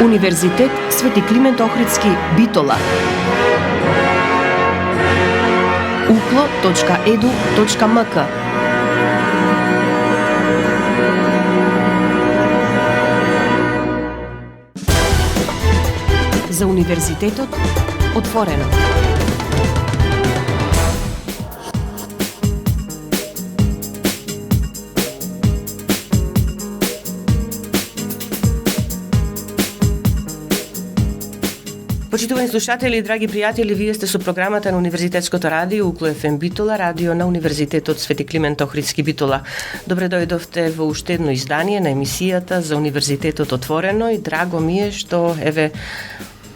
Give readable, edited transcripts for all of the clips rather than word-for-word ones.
Универзитет Свети Климент Охридски, Битола. uklo.edu.mk. За универзитетот отворено. Почитувани слушатели и драги пријатели, вие сте со програмата на Универзитетското радио Укло ФМ Битола, радио на Универзитетот Свети Климент Охридски, Битола. Добре дојдовте во уште едно издание на емисијата за Универзитетот отворено и драго ми е што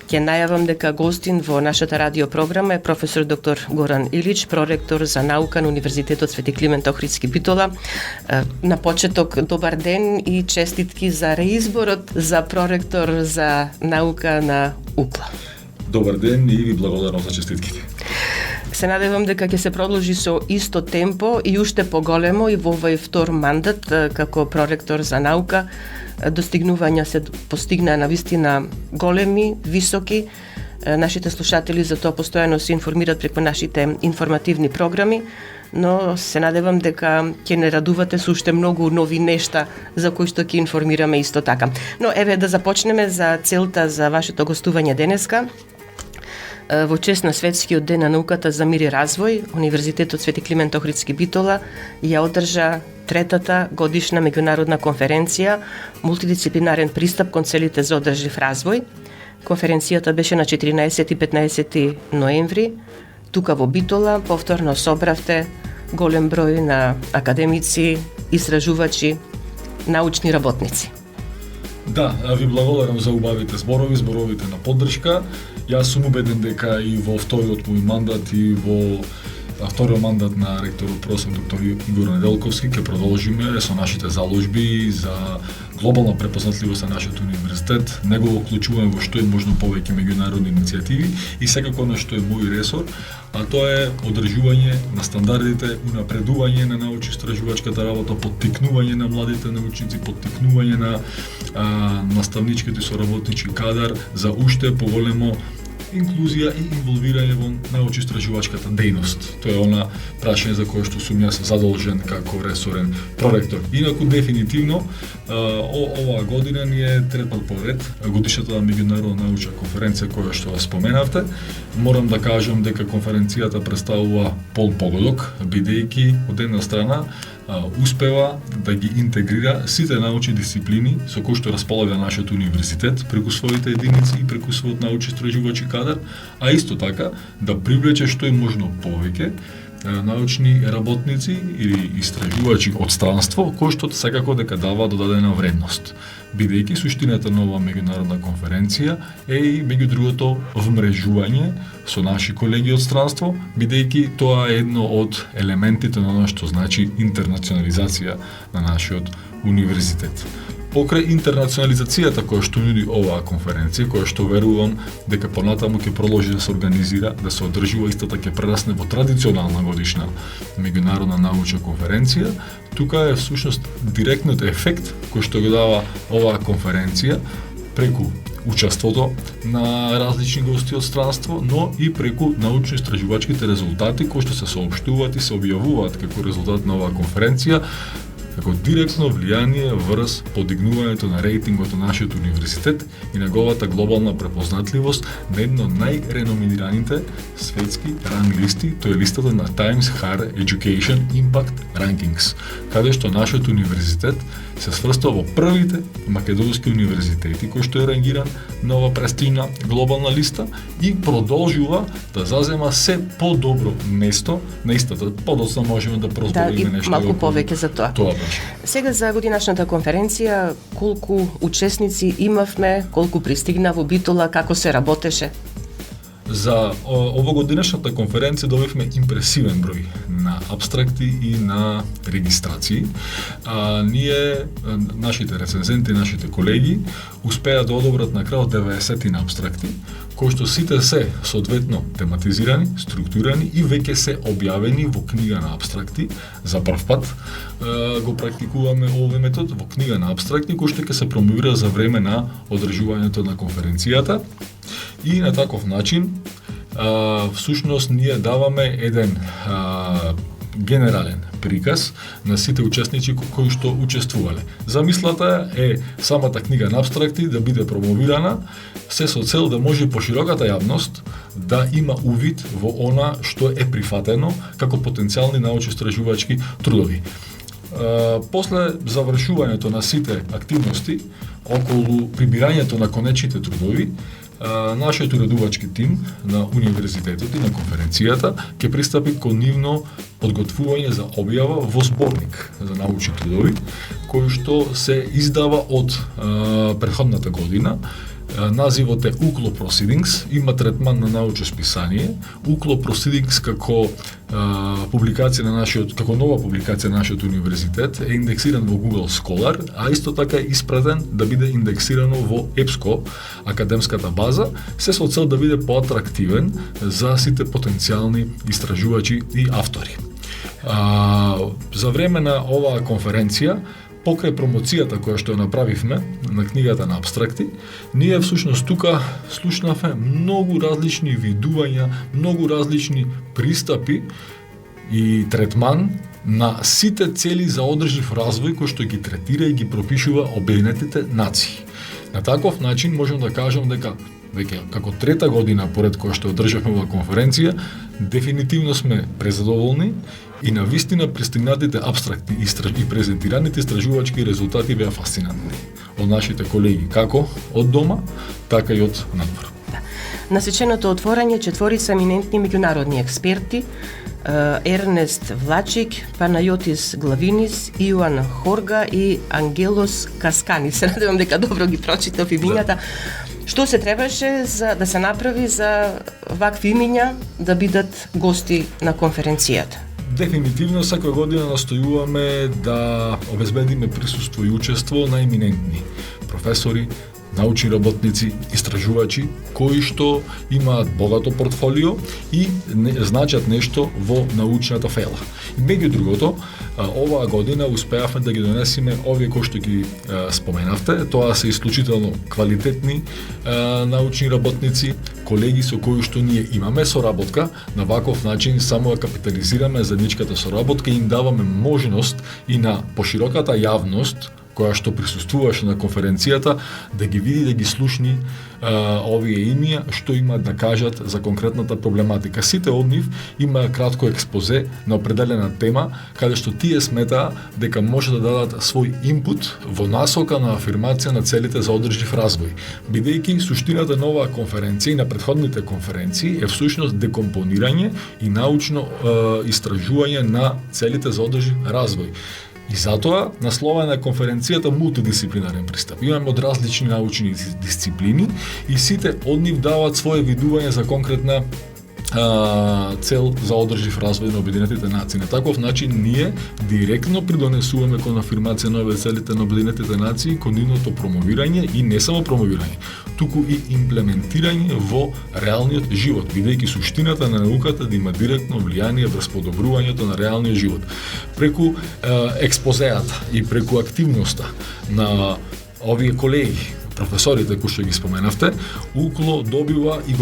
ќе најавам дека гостин во нашата радиопрограма е професор доктор Горан Илич, проректор за наука на Универзитетот Свети Климент Охридски, Битола. На почеток добар ден и честитки за реизборот за проректор за наука на УКЛА. Добар ден и ви благодарам за честитките. Се надевам дека ќе се продолжи со исто темпо и уште поголемо и во овој втор мандат како проректор за наука. Достигнувања се постигнаа навистина големи, високи. Нашите слушатели за тоа постојано се информираат преку нашите информативни програми, но се надевам дека ќе не радувате со уште многу нови нешта за кои што ќе информираме исто така. Но еве да започнеме за целта за вашето гостување денеска. Во чест на Светскиот ден на науката за мир и развој, Универзитетот Свети Климент Охридски, Битола ја одржа третата годишна меѓународна конференција Мултидисциплинарен пристап кон целите за одржив развој. Конференцијата беше на 14 и 15 ноември, тука во Битола. Повторно собравте голем број на академици, истражувачи, научни работници. Да, ви благодарам за убавите зборовите на поддршка. Јас сум убеден дека и во вториот мој мандат и во вториот мандат на ректорот професор доктор Игор Неделковски ќе продолжиме со нашите заложби за глобална препознатливост на нашиот универзитет. Него го вклучуваме во што е можно повеќе меѓународни иницијативи и секако на што е мој ресор, а тоа е одржување на стандардите, унапредување на научно-истражувачката работа, поттикнување на младите научници, поттикнување на наставничките и соработнички кадар за уште поголемо инклузија и инволвирање во научно-истражувачката дејност. Тоа е она прашање за кое што сум јас задолжен како ресорен проректор. Инаку дефинитивно оваа година ни е трет пат поред годишната меѓународна научна конференција која што ја споменавте. Морам да кажам дека конференцијата представува полн погодок, бидејќи од една страна успева да ги интегрира сите научни дисциплини со кои што располага нашиот универзитет преку своите единици и преку својот научно-истражувачки кадар, а исто така да привлече што е можно повеќе научни работници или истражувачи од странство кои што секако дека дава додадена вредност. Бидејќи суштината на оваа меѓународна конференција е и меѓу другото вмрежување со наши колеги од странство, бидејќи тоа е едно од елементите на она што значи интернационализација на нашиот универзитет. Покрај интернационализацијата која што нуди оваа конференција, која што верувам дека понатаму ќе продолжи да се организира, да се одржува, истата ќе прерасне во традиционална годишна меѓународна научна конференција, тука е всушност директниот ефект кој што го дава оваа конференција преку учеството на различни гости од странство, но и преку научно-истражувачките резултати кои што се соопштуваат и се објавуваат како резултат на оваа конференција, како директно влијание врз подигнувањето на рейтингот на нашиот универзитет и неговата глобална препознатливост на едно од најреноминираните светски ранг листи, тоа е листата на Times Higher Education Impact Rankings, каде што нашиот универзитет се сврста во првите македонски универзитети кој што е рангиран на оваа престижна глобална листа и продолжува да зазема се подобро место на истата. Подоцна можеме да прозбориме нешто. Да, и малку повеќе за тоа. Сега за годинашната конференција, колку учесници имавме, колку пристигна во Битола, како се работеше? За овогодинешната конференција добивме импресивен број на апстракти и на регистрации. Нашите рецензенти, нашите колеги успеа да одобрат на крај 90 на апстракти, кои што сите се соодветно тематизирани, структурирани и веќе се објавени во книга на апстракти. За прв пат го практикуваме овој метод во книга на апстракти, кој што ќе се промовира за време на одржувањето на конференцијата. И на таков начин всушност ние даваме еден генерален приказ на сите учесници кои што учествувале. Замислата е самата книга на апстракти да биде промовирана се со цел да може пошироката јавност да има увид во она што е прифатено како потенцијални научно-истражувачки трудови. После завршувањето на сите активности околу прибирањето на конечните трудови, нашиот уредувачки тим на универзитетот и на конференцијата ќе пристапи кон нивно подготвување за објава во зборник за научни трудови, кој што се издава од претходната година. Називот е UCLO Proceedings, има третман на научно списание. UCLO Proceedings како публикација на нашиот, како нова публикација на нашиот универзитет е индексиран во Google Scholar, а исто така е испратен да биде индексирано во EBSCO, академската база, се со цел да биде поатрактивен за сите потенцијални истражувачи и автори. За време на оваа конференција, покрај промоцијата која што ја направивме на книгата на апстракти, ние всушност тука слушнавме многу различни видувања, многу различни пристапи и третман на сите цели за одржив развој кои што ги третира и ги пропишува Обединетите нации. На таков начин можам да кажам дека веќе како трета година поред која што одржавме оваа конференција, дефинитивно сме презадоволни и навистина пристигнатите апстракти и презентираните истражувачки резултати беа фасцинантни од нашите колеги, како од дома, така и од надвор. На свеченото отворање четворица еминентни меѓународни експерти, Ернест Влачик, Панајотис Главинис, Иоан Хорга и Ангелос Каскани. Се надевам дека добро ги прочитав имињата. Што се требаше за да се направи за вакви имиња да бидат гости на конференцијата? Дефинитивно секоја година настојуваме да обезбедиме присуство и учество на еминентни професори, научни работници, истражувачи, кои што имаат богато портфолио и значат нешто во научната фела. И меѓу другото, оваа година успеавме да ги донесеме овие кои што ги споменавте. Тоа се исклучително квалитетни научни работници, колеги со кои што ние имаме соработка. На ваков начин само ја капитализираме заедничката соработка и им даваме можност и на пошироката јавност која што присуствуваше на конференцијата, да ги види, да ги слушни овие имија, што имаат да кажат за конкретната проблематика. Сите од нив има кратко експозе на определена тема, каде што тие сметаа дека може да дадат свој инпут во насока на афирмација на целите за одржив развој. Бидејќи суштината на оваа конференција и на претходните конференции е всушност декомпонирање и научно истражување на целите за одржив развој. И затоа наслова на конференцијата мултидисциплинарен пристап. Имаме од различни научни дисциплини и сите од нив даваат своје видување за конкретна цел за одржив развој на Обединетите нации. На таков начин ние директно придонесуваме кон афирмација на овие целите на Обединетите нации, кон нивното промовирање и не само промовирање, туку и имплементирање во реалниот живот, бидејќи суштината на науката да има директно влијание врз подобрувањето на реалниот живот. Преку експозеата и преку активноста на овие колеги, професорите кои што ги споменавте, UCLO добива и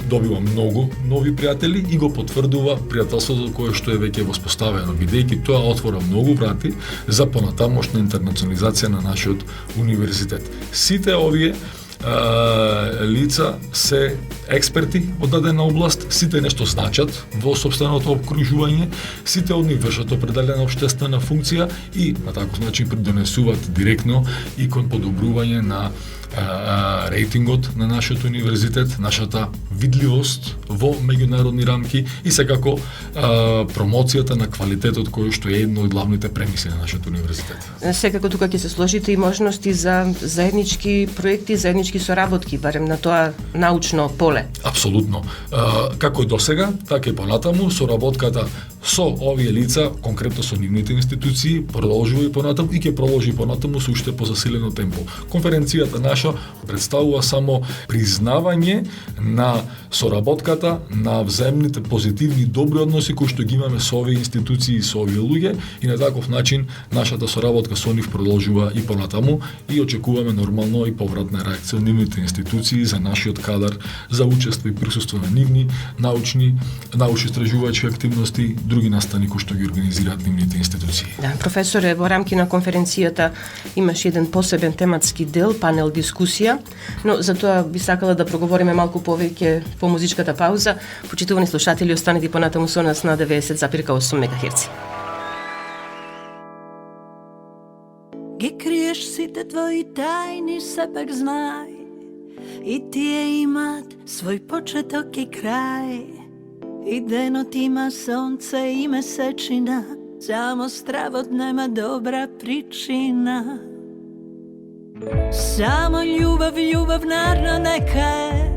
добива многу нови пријатели и го потврдува пријателството кое што е веќе воспоставено, бидејќи тоа отвора многу врати за понатамошна интернационализација на нашиот универзитет. Сите овие лица се експерти од дадена област, сите нешто значат во сопственото обкружување, сите од нив вршат определена општествена функција и на таков начин придонесуваат директно и кон подобрување на рейтингот на нашиот универзитет, нашата видливост во меѓународни рамки и секако промоцијата на квалитетот кој што е едно од главните премиси на нашиот универзитет. Секако тука ќе се сложите и можности за заеднички проекти, заеднички заеднички соработки, барем на тоа научно поле? Апсолутно. Како и досега, така и понатаму, соработката со овие лица, конкретно со нивните институции, продолжува и понатаму и ќе продолжи понатаму со уште позасилено темпо. Конференцијата наша представува само признавање на соработката, на взаимните позитивни добри односи кои што ги имаме со овие институции и со овие луѓе, и на таков начин нашата соработка со нив продолжува и понатаму и очекуваме нормално и повратна реакција од нивните институции за нашиот кадар, за учество и присуство на нивни научно-истражувачки активности, други настани кои што ги организираат нивните институции. Да, професоре, во рамки на конференцијата имаш еден посебен тематски дел, панел дискусија, но за тоа би сакала да проговориме малку повеќе по музичката пауза. Почитувани слушатели, останете понатаму со нас на 90,8 МГц. Ги криеш сите твои тајни, сепак знај, и тие имат свој почеток и крај. И денот има сонце и месечина, само стравот нема добра причина. Само љубав нарно нека е,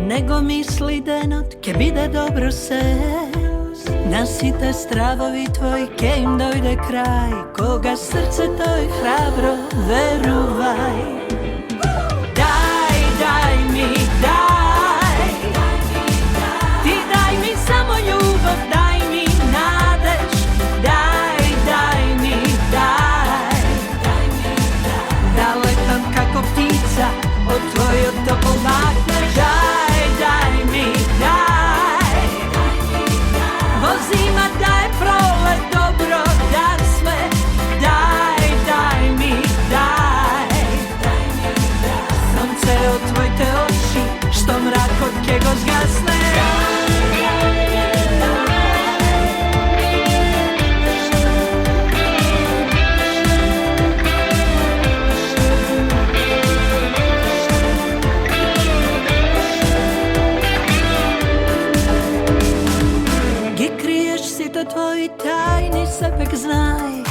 него мисли денот ке биде добро се. На сите стравови твои ке им дојде крај, кога срцето е храбро, верувај. Дај ми, дај, ти дај ми само љубов, дај ми надеж, дај ми, дај, да летам како птица од твојот топол махнеш, дај ми, дај, во зима да е пролет, добро да сме, дај ми, дај, сонце од твоите очи, што мракот ке го згасне. Твои тајни сепак знај,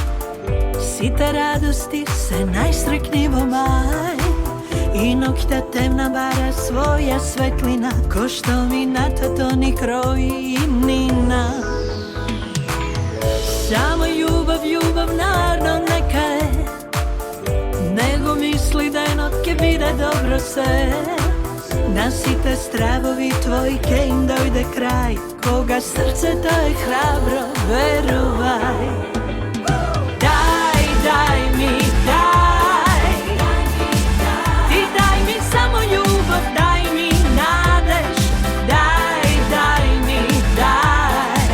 сите радости се најстрекни во мај, и ноќта темна бара своја светлина, ко што минатото ни крои и нина. Само љубав нарно нека е, него мисли денот ке биде добро се. На сите стравови твои ке им дојде крај, кога срцето е храбро, верувај. Дај ми, дај, ти дај ми само љубов, дај ми надеж, дај ми, дај,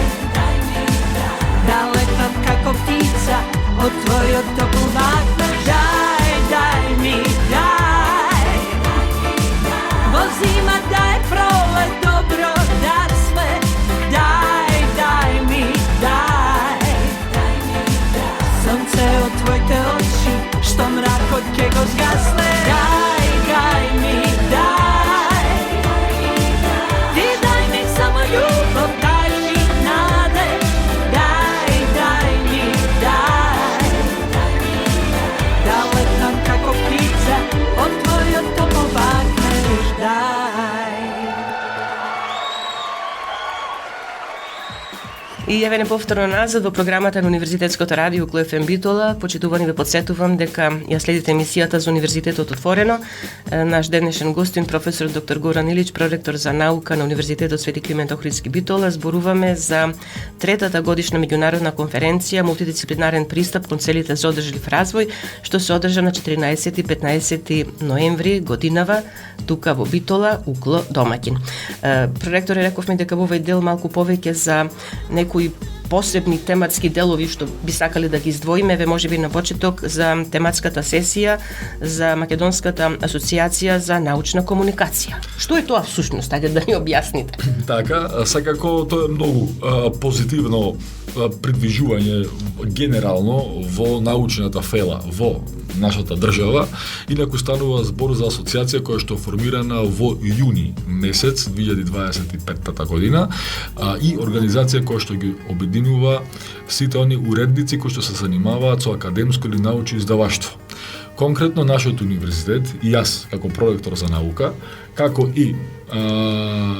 да летам како птица од твојот топол махнеш, дај ми, дај, во зима да е пролет, добро да сме, дај ми, дај, сонце од твоите очи, што мракот ке го згасне, дај ми, дај, ти дај ми само љубов, дај ми надеж, дај ми, дај, да летам како птица од твојот топол махнеш, дај. И јавене повторно назад во програмата на Универзитетското радио Клу ФМ Битола. Почитувани, ве подсетувам дека ја следите емисијата за Универзитетот отворено. Наш денешен гостин професор доктор Горан Илич, проректор за наука на Универзитетот Свети Климент Охридски Битола. Зборуваме за третата годишна меѓународна конференција Мултидисциплинарен пристап кон целите за одржлив развој, што се одржа на 14 и 15 ноември годинава тука во Битола, угло домаќин. Проректоре, рековме дека во овој дел малку повеќе за некои посебни тематски делови што би сакале да ги издвоиме, ве можеби на почеток за тематската сесија за Македонската асоциација за научна комуникација. Што е тоа всушност? Ајде да ни објасните. Така, секако тоа е многу позитивно придвижување генерално во научната фела во нашата држава, инаку станува збор за асоциација која што е формирана во јуни месец 2025 година и организација која што ги обединува сите они уредници кои што се занимаваат со академско или научно издаваштво. Конкретно нашиот универзитет и јас како проректор за наука, како и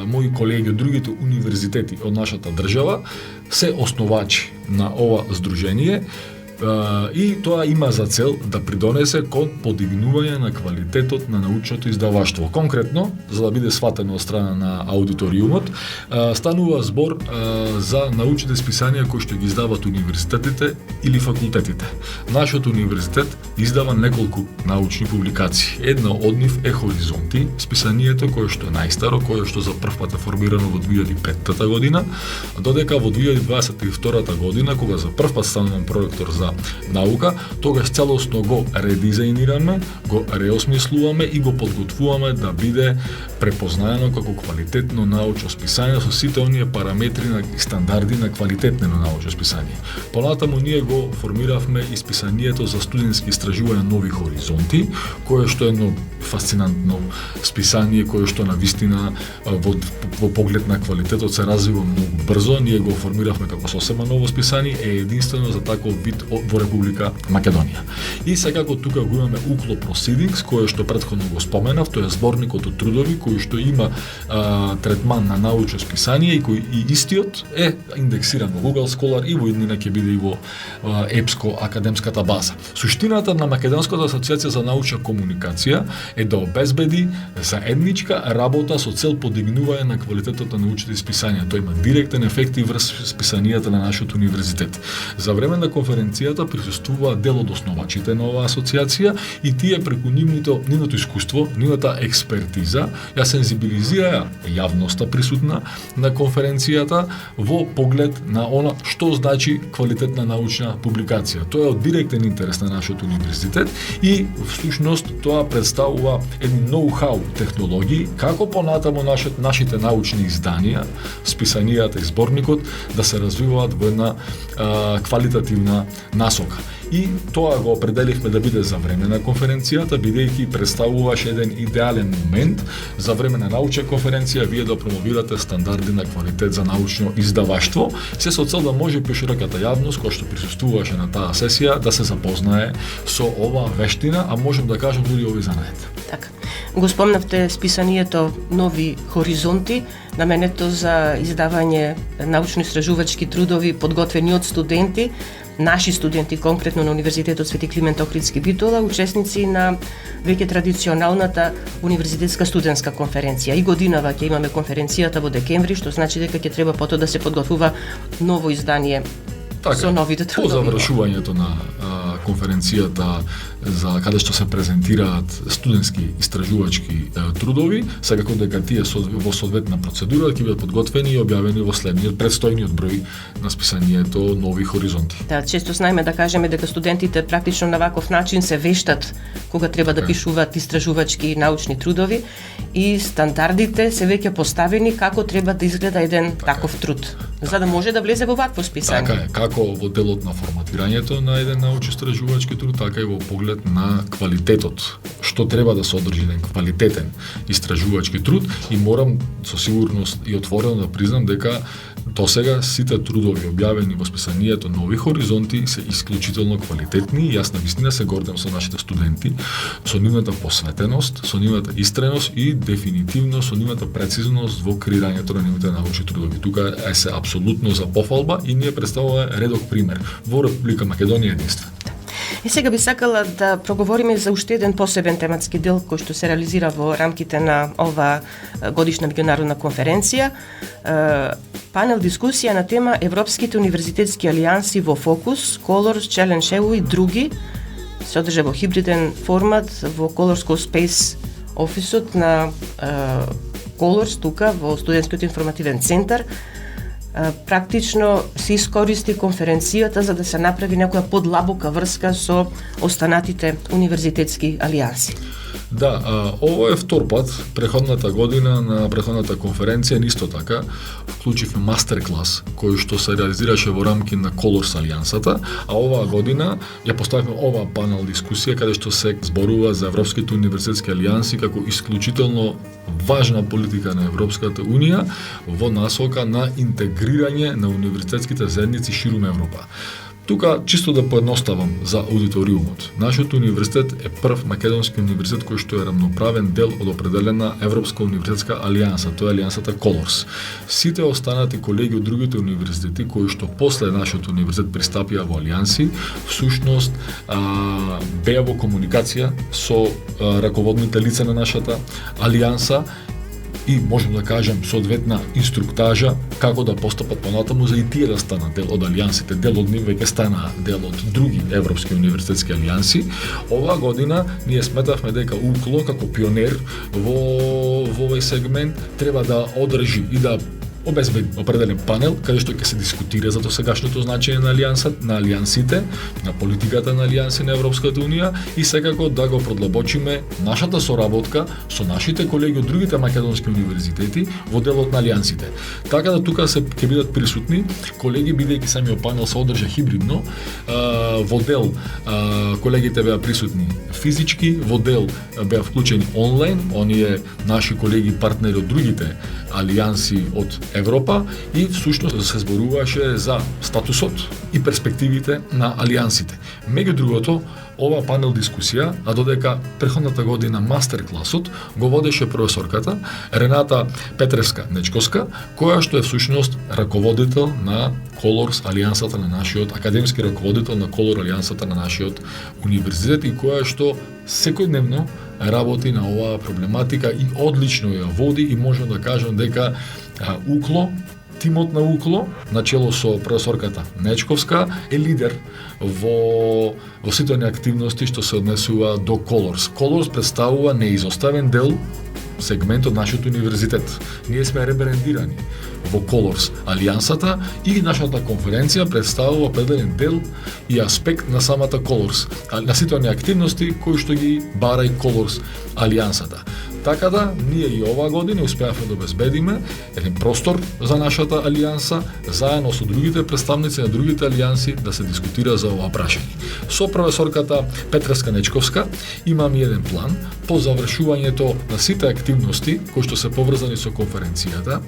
мои колеги од другите универзитети од нашата држава се основачи на ова здружение, и тоа има за цел да придонесе кон подигнување на квалитетот на научното издаваштво. Конкретно, за да биде сватено од страна на аудиториумот, станува збор за научните списанија кои што ги издаваат универзитетите или факултетите. Нашиот универзитет издава неколку научни публикации. Една од нив е Хоризонти, списанието кое што е најстаро, кое што за прв пат е формирано во 2005 година, додека во 2022 година, кога за прв пат станувам проректор за наука, тогаш целосно го редизајнираме, го реосмислуваме и го подготвуваме да биде препознаено како квалитетно научно списание со сите оние параметри на стандарди на квалитетно научно списание. Понатаму ние го формиравме и списанието за студентски истражувања Нови Хоризонти, кое што е едно фасцинантно списание кое што навистина во поглед на квалитетот се развива многу брзо. Ние го формиравме како сосема ново списание, е единствено за таков вид во Република Македонија. И секако тука го имаме Укло Proceedings, кое што претходно го споменав, тоа е зборникот од трудови кој што има третман на научно списание и кој и истиот е индексиран во Google Scholar и во иднина ќе биде и во ЕПСКО академската база. Суштината на Македонската асоциација за научна комуникација е да обезбеди заедничка работа со цел подигнување на квалитетот на научните списанија. Тоа има директен ефект и врз списанијата на нашиот универзитет. За време на конференцијата присуствува дел од основачите на оваа асоциација и тие преку нивното искуство, нивната експертиза ја сензибилизираја јавноста присутна на конференцијата во поглед на она што значи квалитетна научна публикација. Тоа е од директен интерес на нашиот универзитет и всушност тоа представува едни ноу-хау технологии како понатаму нашите научни изданија, списанијата и зборникот да се развиваат во една квалитативна насока. И тоа го определивме да биде за време на конференцијата, бидејќи представуваше еден идеален момент за време на научна конференција вие да промовирате стандарди на квалитет за научно издаваштво, се со цел да може пошироката јавност која што присуствуваше на таа сесија да се запознае со оваа вештина, а можем да кажем дури овој занает. Така. Го спомнавте списанието Нови Хоризонти, наменето за издавање научно-истражувачки трудови подготвени од студенти, наши студенти конкретно на Универзитетот Свети Климент Охридски Битола, учесници на веќе традиционалната универзитетска студентска конференција. И годинава ќе имаме конференцијата во декември, што значи дека ќе треба потоа да се подготвува ново издание со новите трудови. По завршувањето на конференцијата за каде што се презентираат студентски истражувачки трудови, секако дека тие во соодветна процедура ќе бидат подготвени и објавени во следниот предстојниот број на списанието Нови Хоризонти. Да, често знаеме да кажеме дека студентите практично на ваков начин се вештат кога треба да пишуваат истражувачки научни трудови и стандардите се веќе поставени како треба да изгледа еден таков труд, за да може да влезе во вакво списание. Така е, како во делот на форматирањето на еден научно-истражувачки труд, така и во поглед на квалитетот. Што треба да содржи еден квалитетен истражувачки труд и морам со сигурност и отворено да признам дека досега сите трудови објавени во списанието Нови Хоризонти се исклучително квалитетни и јас навистина се гордам со нашите студенти, со нивната посветеност, со нивната истреност и дефинитивно со нивната прецизност во креирањето на нивните научни трудови. Тука е се апсолутно за пофалба и ние представуваме редок пример во Република Македонија единствен. И сега би сакала да проговориме за уште еден посебен тематски дел кој што се реализира во рамките на ова годишна меѓународна конференција. Панел дискусија на тема Европските универзитетски алијанси во фокус, Colors, Challenge EU и други, се одржа во хибриден формат во Colors Co-Space офисот на Colors тука во студентскиот информативен центар. Практично се искористи конференцијата за да се направи некоја подлабока врска со останатите универзитетски алијанси. Да, ово е втор пат, преходната година на преходната конференција исто така вклучивме мастер-клас кој што се реализираше во рамки на Colors алијансата, а оваа година ја поставивме оваа панел дискусија каде што се зборува за Европските универзитетски алијанси како исклучително важна политика на Европската Унија во насока на интегрирање на универзитетските заедници ширум Европа. Тука, чисто да поедноставам за аудиториумот. Нашиот универзитет е прв македонски универзитет кој што е рамноправен дел од определена Европска универзитетска алијанса, тоа е алијансата Colors. Сите останати колеги од другите универзитети кои што после нашиот универзитет пристапија во алијанси, всушност беа во комуникација со раководните лица на нашата алијанса и можем да кажем соодветна инструктажа како да постапат понатаму за и тие да станат дел од алијансите. Дел од нив веќе станаа дел од други европски универзитетски алијанси. Оваа година ние сметавме дека УКЛО како пионер во овој сегмент треба да одржи и да обезбеди определен панел каде што ќе се дискутира за досегашното значење на алијансите, на политиката на алијанси на Европската унија и секако да го продлабочиме нашата соработка со нашите колеги од другите македонски универзитети во делот на алијансите. Така да тука се ќе бидат присутни колеги, бидејќи самиот панел се одржа хибридно, во дел колегите беа присутни физички, во дел беа вклучени онлайн, оние наши колеги партнери од другите алијанси од Европа и всушност се зборуваше за статусот и перспективите на алијансите. Меѓу другото, ова панел дискусија, а додека претходната година мастер-класот го водеше професорката Рената Петревска-Нечковска, која што е всушност раководител на Colors алијансата на нашиот, академски раководител на Color алијансата на нашиот универзитет и која што секојдневно работи на оваа проблематика и одлично ја води и можам да кажам дека УКЛО, тимот на УКЛО, начело со професорката Нечковска, е лидер во сите оние активности што се однесува до Colors. Colors представува неизоставен дел, сегмент од нашиот универзитет. Ние сме ребрендирани во Colors алијансата и нашата конференција представува определен дел и аспект на самата Colors, на сите оние активности кои што ги бара и Colors алијансата. Така да, ние и оваа година успеавме да обезбедиме еден простор за нашата алијанса, заедно со другите представници на другите алијанси да се дискутира за ова прашање. Со професорката Петревска-Нечковска имаме еден план по завршувањето на сите активности кои што се поврзани со конференцијата,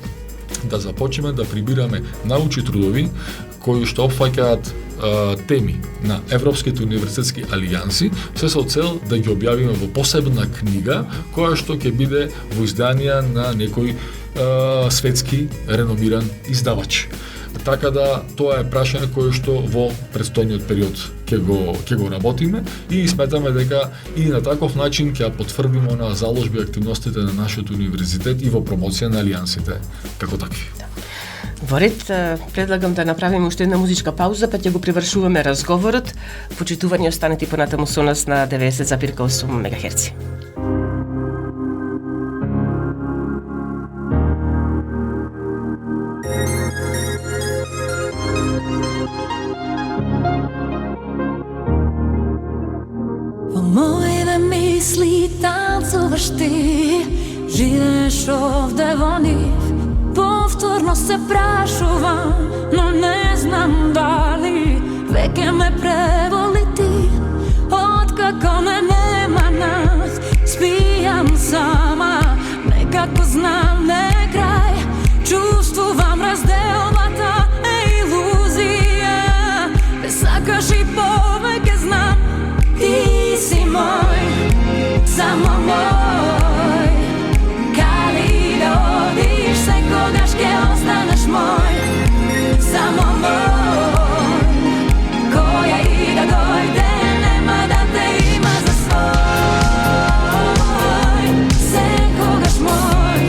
да започнеме да прибираме научни трудови кои што опфаќаат теми на европските универзитетски алијанси, се со цел да ги објавиме во посебна книга која што ќе биде во изданија на некој светски реномиран издавач. Така да тоа е прашање кое што во предстојниот период ќе го работиме и сметаме дека и на таков начин ќе потврдиме на заложби активностите на нашиот универзитет и во промоција на алијансите како такви. Во ред, предлагам да направиме уште една музичка пауза, па ќе го привршуваме разговорот. Почитување, останете понатаму со нас на 90,8 МГц. Во моите мисли танцуваш ти, живееш овде во нив. Повторно се прашувам, но не знам дали веќе ме преволи ти. Откако ме нема нас, спијам сама, некако знам не крај. Чувствувам разделбата е илузија, те сакаш и повеќе знам. Ти си мој, само мој, кали да одиш секогаш ќе останеш мој, само мој, која и да дојде нема да те има за свој, секогаш мој.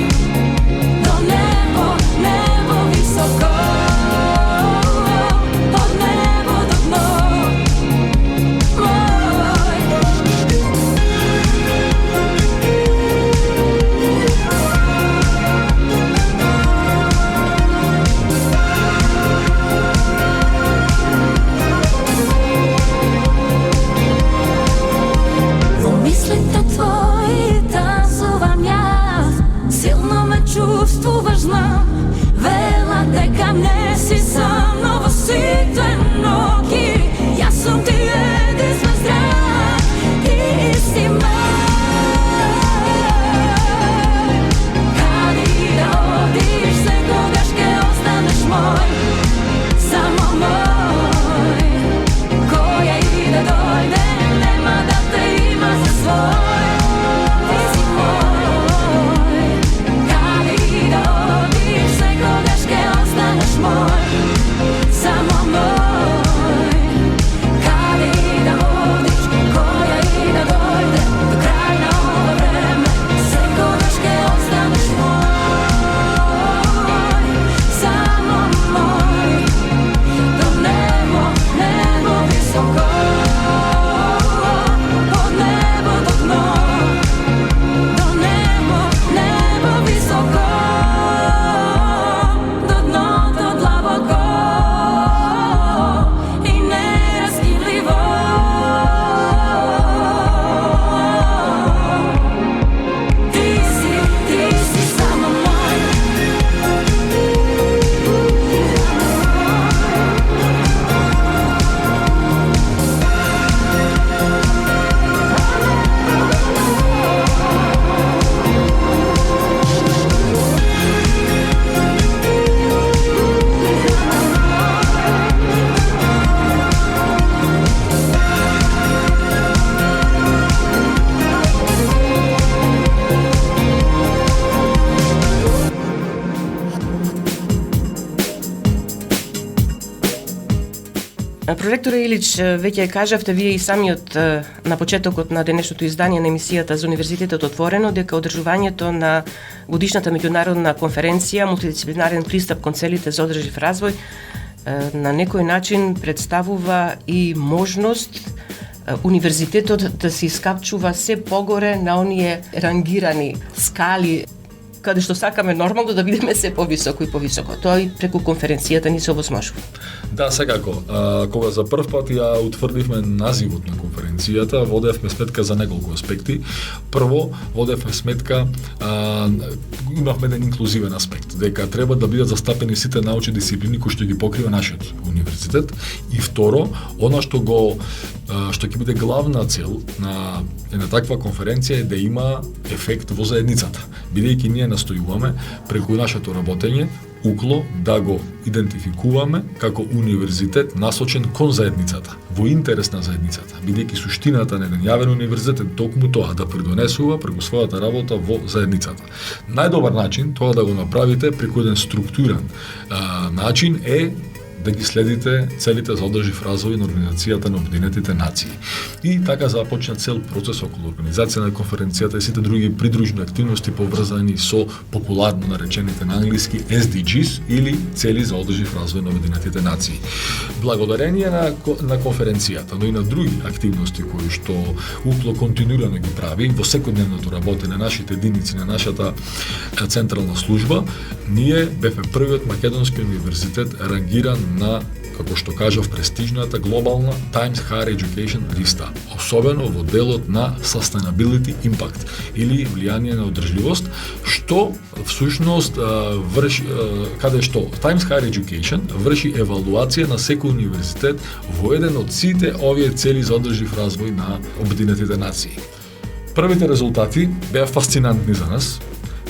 Проректор Илич, веќе кажавте вие и самиот на почетокот на денешното издание на емисијата за Универзитетот отворено дека одржувањето на годишната меѓународна конференција Мултидисциплинарен пристап кон целите за одржив развој на некој начин представува и можност универзитетот да се искапчува се погоре на оние рангирани скали каде што сакаме нормално да бидеме се повисоко и повисоко. Тоа и преку конференцијата ни се овозможува. Да, секако. Кога за прв пат ја утврдивме називот на конференцијата, водевме сметка за неколку аспекти. Прво, водевме сметка, имавме еден инклузивен аспект, дека треба да бидат застапени сите научни дисциплини кои што ги покрива нашиот универзитет. И второ, она што ќе биде главна цел на една таква конференција е да има ефект во заедницата. Бидејќи ние настојуваме преку нашето работење УКЛО да го идентификуваме како универзитет насочен кон заедницата, во интерес на заедницата, бидејќи суштината на еден јавен универзитет е токму тоа да придонесува преку својата работа во заедницата. Најдобар начин тоа да го направите преку еден структуран начин е да ги следите целите за одржив развој на Организацијата на Обединетите нации. И така започна цел процес околу организација на конференцијата и сите други придружни активности поврзани со популарно наречените на англиски SDGs или цели за одржив развој на Обединетите нации. Благодарение на конференцијата, но и на други активности кои што УКЛО континуирано ги прави во секојдневното работење на нашите единици, на нашата централна служба, ние бевме првиот македонски универзитет рангиран на, како што кажав, престижната глобална Times Higher Education листа, особено во делот на Sustainability Impact или влијание на одржливост, што всушност врши, каде што Times Higher Education врши евалуација на секој универзитет во еден од сите овие цели за одржив развој на Обединетите нации. Првите резултати беа фасцинантни за нас.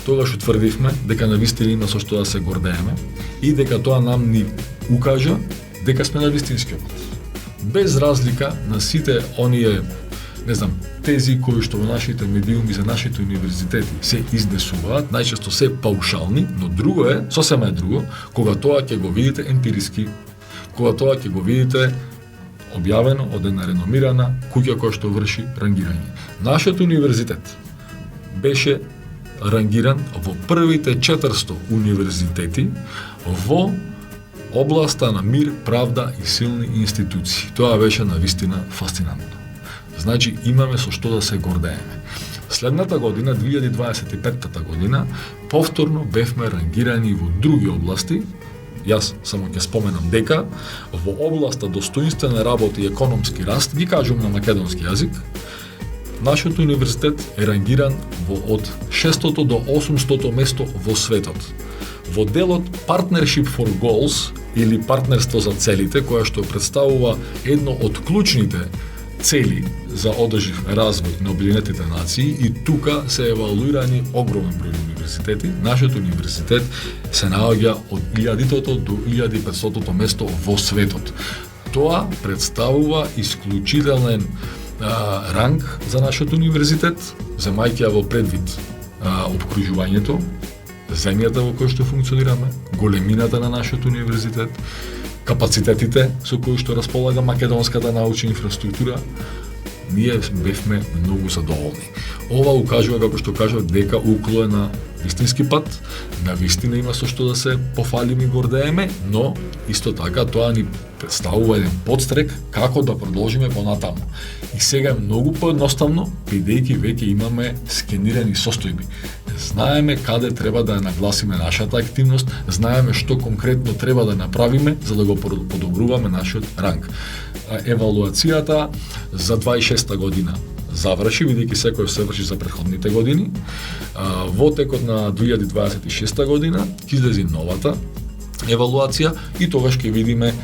Тогаш утврдивме дека навистина има со што да се гордееме и дека тоа нам ни укажа дека сме на вистинскиот пат. Без разлика на сите оние, тези кои што во нашите медиуми за нашите универзитети се изнесуваат, најчесто се паушални, но друго е, сосема е друго, кога тоа ќе го видите емпириски, кога тоа ќе го видите објавено од една реномирана куќа која што врши рангирање. Нашиот универзитет беше рангиран во првите 400 универзитети во областа на мир, правда и силни институции. Тоа беше навистина фасцинантно. Значи, имаме со што да се гордееме. Следната година, 2025 година, повторно бевме рангирани во други области. Јас само ќе споменам дека во областа достоинствена работа и економски раст, ги кажувам на македонски јазик, нашиот универзитет е рангиран од 600 до 800 место во светот. Во делот Partnership for Goals или партнерство за целите, која што представува едно од клучните цели за одржив развој на Обединетите нации, и тука се евалуирани огромен број универзитети. Нашиот универзитет се наоѓа од 1000 до 1500 место во светот. Тоа представува исклучителен ранг за нашиот универзитет, земајќи ја во предвид обкружувањето, земјата во која што функционираме, големината на нашиот универзитет, капацитетите со кои што располага македонската научна инфраструктура, ние бевме многу задоволни. Ова укажува, како што кажав, дека УКЛО е на вистински пат, на вистина има со што да се пофалиме и гордееме, но исто така тоа ни представува еден подстрек како да продолжиме понатаму. И сега е многу поедноставно, бидејќи веќе имаме скенирани состојби. Знаеме каде треба да ја нагласиме нашата активност, знаеме што конкретно треба да направиме за да го подобруваме нашиот ранг. Евалуацијата за 26-та година заврши, бидејќи секој се врши за претходните години. Во текот на 2026 година ќе излезе новата евалуација и тогаш ќе видиме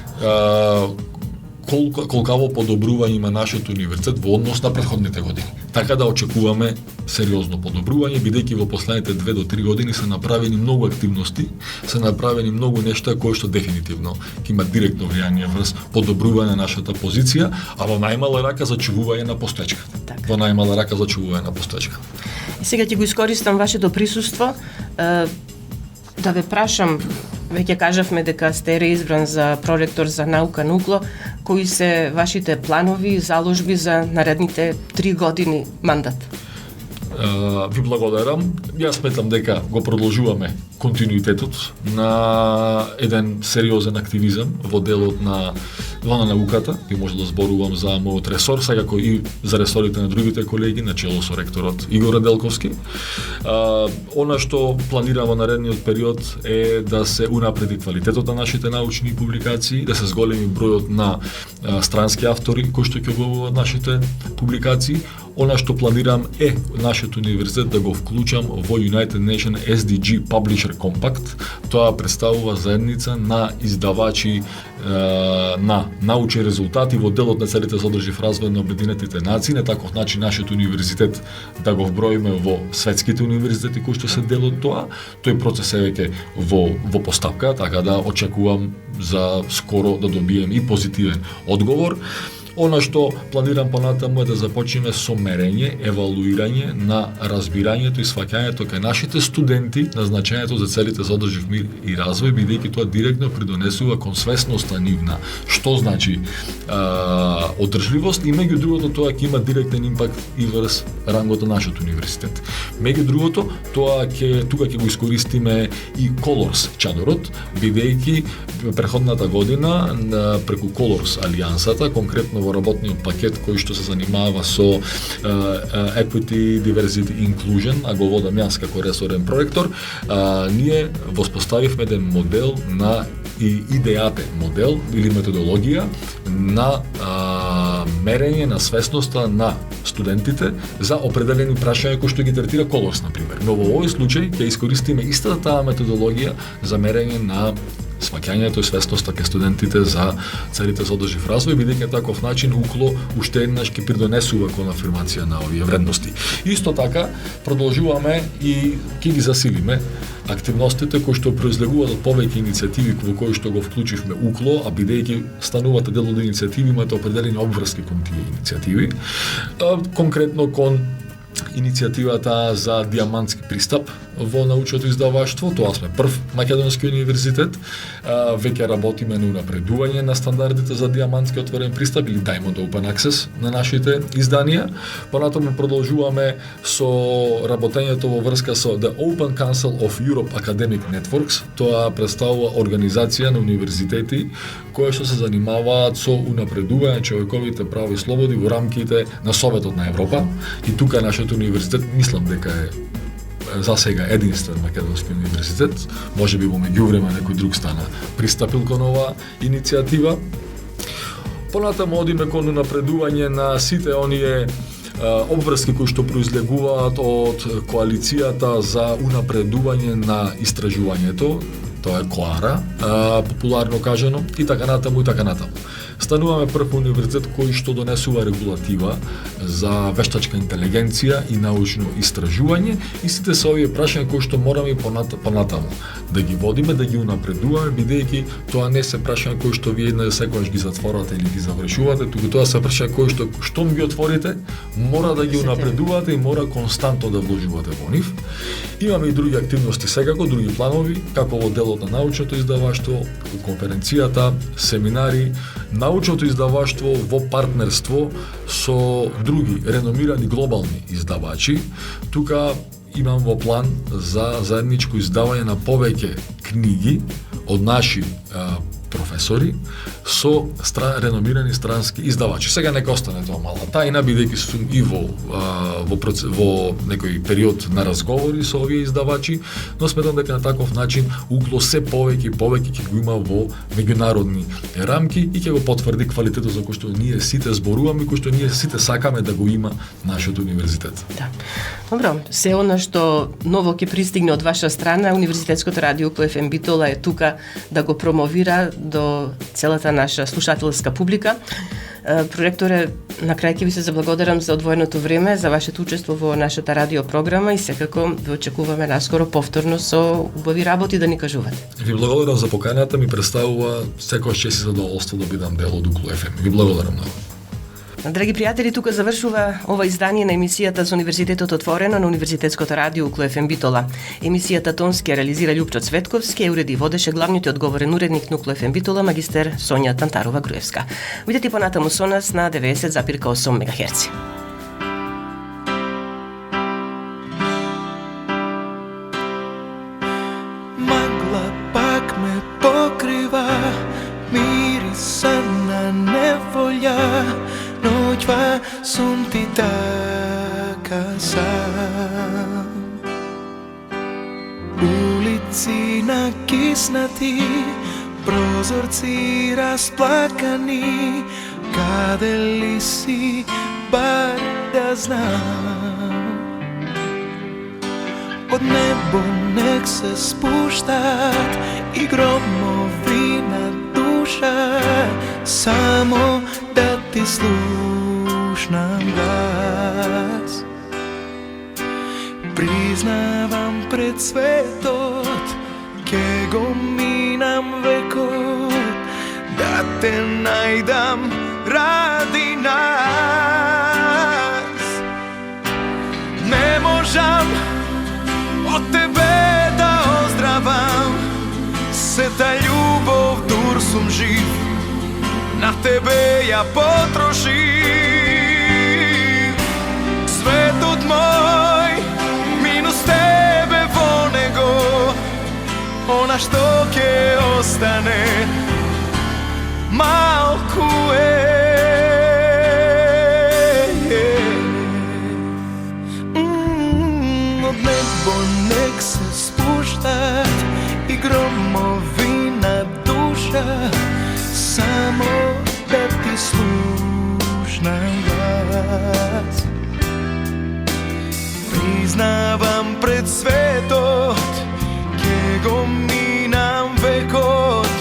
колкаво подобрување има нашиот универзитет во однос на претходните години. Така да очекуваме сериозно подобрување, бидејќи во последните 2 до 3 години се направени многу активности, се направени многу нешта кои што дефинитивно ќе имат директно влијание врз подобрување на нашата позиција, а во најмала рака зачувување на постоечката. Так. Во најмала рака зачувување на постоечката. И сега ќе го искористам вашето присуство да ве прашам, Веќе кажавме дека сте реизбран за проректор за наука на УКЛО. Кои се вашите планови и заложби за наредните 3 години мандат? Ви благодарам. Јас сметам дека го продолжуваме континуитетот на еден сериозен активизам во делот на науката. И може да зборувам за мојот ресор, секако и за ресорите на другите колеги, начело со ректорот Игор Раделковски. Она што планирам во наредниот период е да се унапреди квалитетот на нашите научни публикации, да се зголеми бројот на странски автори кои што ќе објавуваат нашите публикации. Она што планирам е нашиот универзитет да го вклучам во United Nations SDG Publisher Compact. Тоа представува заедница на издавачи на научни резултати во делот на целите за одржив развој на Обединетите нации. На таков начин нашиот универзитет да го вброиме во светските универзитети кои што се дел од тоа. Тој процес е веќе во постапка, така да очекувам за скоро да добием и позитивен одговор. Она што планирам понатаму е да започнеме со мерење, евалуирање на разбирањето и сваќањето кај нашите студенти на значењето за целите за одржив мир и развој, бидејќи тоа директно придонесува кон свесноста нивна. Што значи одржливост и меѓу другото тоа ќе има директен импакт и врз рангот на нашиот универзитет. Меѓу другото, тука ќе го искористиме и Colors чадорот, бидејќи преходната година преку Colors алијансата, конкретно во работниот пакет кој што се занимава со Equity, Diversity, Inclusion, а го водам јас како ресорен проектор, ние воспоставивме еден модел на и идејата модел или методологија на мерење на свесноста на студентите за определени прашања кои што ги третира Colors, например. Но во овој случај ќе искористиме истата таа методологија за мерење на сваќањето и свесноста кај студентите за целите за одржив развој, бидејќи таков начин УКЛО уште еднаш ќе придонесува кон афирмација на овие вредности. Исто така продолжуваме и ќе ги засилиме активностите кои што произлегуваат од повеќе иницијативи во кои што го вклучивме УКЛО, а бидејќи станувате дел од иницијативи, имате определени обврски кон тие иницијативи. Конкретно кон иницијативата за диамантски пристап во научното издаваштво. Тоа сме прв македонски универзитет. Веќе работиме на унапредување на стандардите за диамантски отворен пристап или Diamond Open Access на нашите изданија. Понатаму продолжуваме со работењето во врска со The Open Council of Europe Academic Networks. Тоа представува организација на универзитети кои што се занимаваат со унапредување човековите права и слободи во рамките на Советот на Европа. И тука нашиот универзитет мислам дека е за сега единствен македонски универзитет, може би во меѓувреме некој друг стана пристапил кон оваа иницијатива. Понатаму одиме кон напредување на сите оние обврски кои што произлегуваат од коалицијата за унапредување на истражувањето, тоа е КОАРА, популарно кажано, и така натаму, и така натаму. Стануваме прв универзитет кој што донесува регулатива за вештачка интелигенција и научно истражување и сите се овие прашања кои што мораме понатаму да ги водиме, да ги унапредуваме, бидејќи тоа не се прашања кои што вие еднаш секогаш ги затворате или ги завршувате, туку тоа се прашања кои што штом ги отворите, мора да ги унапредувате и мора константно да вложувате во нив. Имаме и други активности секако, други планови, како во делот на научното издаваштво, конференцијата, семинари, научното издаваштво во партнерство со други реномирани глобални издавачи. Тука имам во план за заедничко издавање на повеќе книги од наши професори со реномирани странски издавачи. Сега нека остане тоа мала тајна, бидејќи сум и во некој период на разговори со овие издавачи, но сметам дека на таков начин УКЛО се повеќе ќе го има во меѓународни рамки и ќе го потврди квалитетот за кој што ние сите зборуваме, кој што ние сите сакаме да го има нашиот универзитет. Да. Добро, се она што ново ќе пристигне од ваша страна, Универзитетското радио УКЛО ФМ Битола е тука да го промовира до целата наша слушателска публика. Проректоре, на крај ќе ви се заблагодарам за одвоеното време, за вашето учество во нашата радио програма и секако ви очекуваме наскоро повторно со убави работи да ни кажувате. Ви благодарам за поканата, ми представува секој чест и задоволство да бидам дел од УКЛО ФМ. Ви благодарам многу. Драги пријатели, тука завршува ова издание на емисијата за Универзитетот отворено на Универзитетското радио Укло ФМ Битола. Емисијата тонски ја реализира Љупчо Цветковски, ја уреди и водеше главниот и одговорен уредник на Укло ФМ Битола, магистер Сонја Тантарова-Груевска. Бидете понатаму со нас на 90,8 МГц. Магла пак ме покрива, мириса на неволја, ноќва сум ти така сам. Улици накиснати, прозорци расплакани, каде ли си, бар да знам. Од небо нек се спуштат и громови на душа, само да ти слушнам глас. Признавам пред светот, ке го минам векот, да те најдам ради нас. Не можам од тебе да оздравам, сета љубов дур сум жив, на тебе ја потрошив. Светот мој, минус тебе во него, она што ќе остане, малку е. Од небо нек се спуштат и громови на душа, само да ти слушнам глас. Признавам пред светот, ке го минам векот,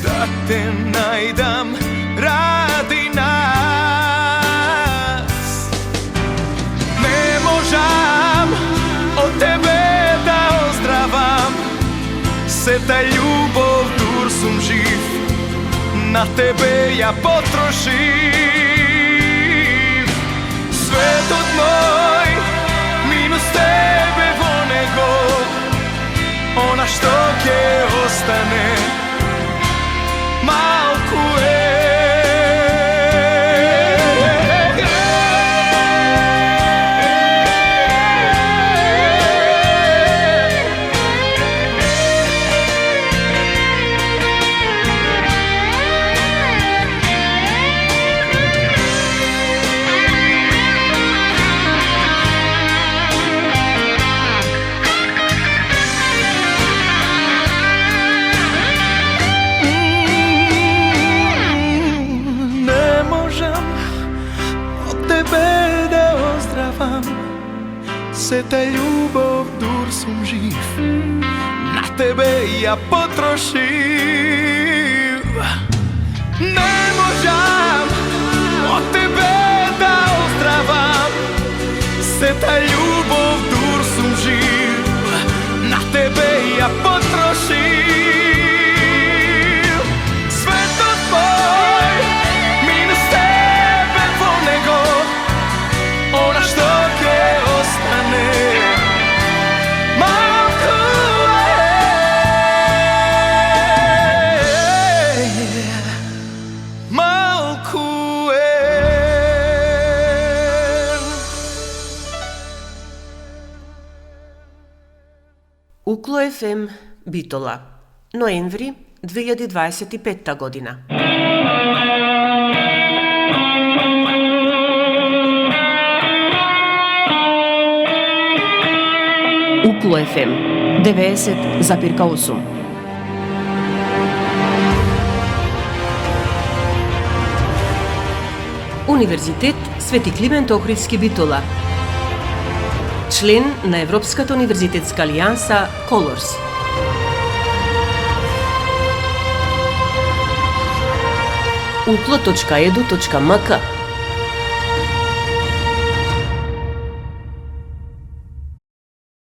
да те најдам ради нас. Не можам од тебе да оздравам, сета љубов дур сум жив, на тебе ја потрошив. Светот мој, минус тебе во него, она што ќе остане, малку е. Сета љубов дур сум жив, на тебе ја потрошив. Не можам од тебе да оздравам, сета љубов дур сум жив, на тебе ја потрошив. Светот мој, минус тебе во него, она што ќе остане, малку е, малку е. Укло ФМ Битола, ноември 2025 година. Укло ФМ 90,8. Универзитет Свети Климент Охридски Битола. Член на Европската универзитетска алијанса Колорс. uklo.edu.mk